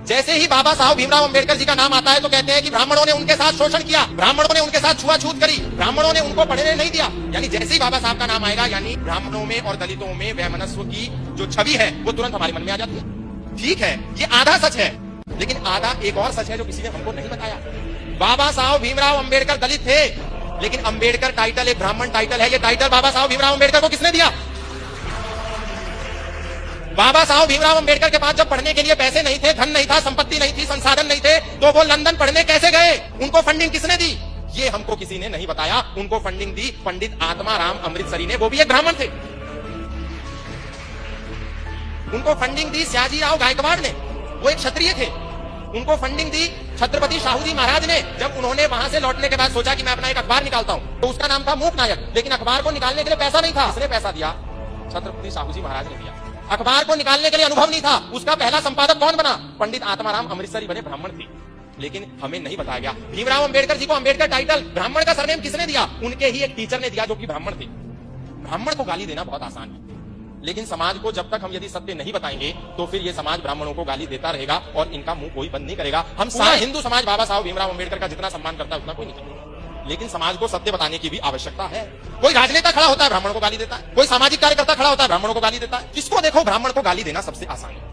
जैसे ही बाबा साहब भीमराव अंबेडकर जी का नाम आता है तो कहते हैं कि ब्राह्मणों ने उनके साथ शोषण किया, ब्राह्मणों ने उनके साथ छुआछूत करी, ब्राह्मणों ने उनको पढ़ने नहीं दिया। यानी जैसे ही बाबा साहब का नाम आएगा यानी ब्राह्मणों में और दलितों में वैमनस्व की जो छवि है वो तुरंत हमारे मन में आ जाती है। ठीक है, ये आधा सच है, लेकिन आधा एक और सच है जो किसी ने हमको नहीं बताया। बाबा साहब भीमराव अंबेडकर दलित थे, लेकिन अंबेडकर टाइटल एक ब्राह्मण टाइटल है। ये टाइटल बाबा साहब भीमराव अंबेडकर को किसने दिया? बाबा साहब भीमराव अंबेडकर के पास जब पढ़ने के लिए पैसे नहीं थे, धन नहीं था, संपत्ति नहीं थी, संसाधन नहीं थे, तो वो लंदन पढ़ने कैसे गए? उनको फंडिंग किसने दी? ये हमको किसी ने नहीं बताया। उनको फंडिंग दी पंडित आत्माराम अमृतसरी ने, वो भी एक ब्राह्मण थे। उनको फंडिंग दी सयाजीराव गायकवाड़ ने, वो एक क्षत्रिय थे। उनको फंडिंग दी छत्रपति शाहू जी महाराज ने, जब उन्होंने वहां से लौटने के बाद सोचा कि मैं अपना एक अखबार निकालता हूं, तो उसका नाम था मूक नायक। लेकिन अखबार को निकालने के लिए पैसा नहीं था। किसने पैसा दिया? छत्रपति शाहू जी महाराज ने दिया। अखबार को निकालने के लिए अनुभव नहीं था। उसका पहला संपादक कौन बना? पंडित आत्माराम अमृतसरी बने, ब्राह्मण थे। लेकिन हमें नहीं बताया गया। भीमराव अंबेडकर जी को अंबेडकर टाइटल, ब्राह्मण का सरनेम किसने दिया? उनके ही एक टीचर ने दिया जो कि ब्राह्मण थे। ब्राह्मण को गाली देना बहुत आसान है, लेकिन समाज को जब तक हम यदि सत्य नहीं बताएंगे तो फिर ये समाज ब्राह्मणों को गाली देता रहेगा और इनका मुंह कोई बंद नहीं करेगा। हम सारा हिंदू समाज बाबा साहब भीमराव अंबेडकर का जितना सम्मान करता है उतना कोई नहीं करता, लेकिन समाज को सत्य बताने की भी आवश्यकता है। कोई राजनेता खड़ा होता है, ब्राह्मण को गाली देता है। कोई सामाजिक कार्यकर्ता खड़ा होता है, ब्राह्मणों को गाली देता है। किसको देखो, ब्राह्मण को गाली देना सबसे आसान है।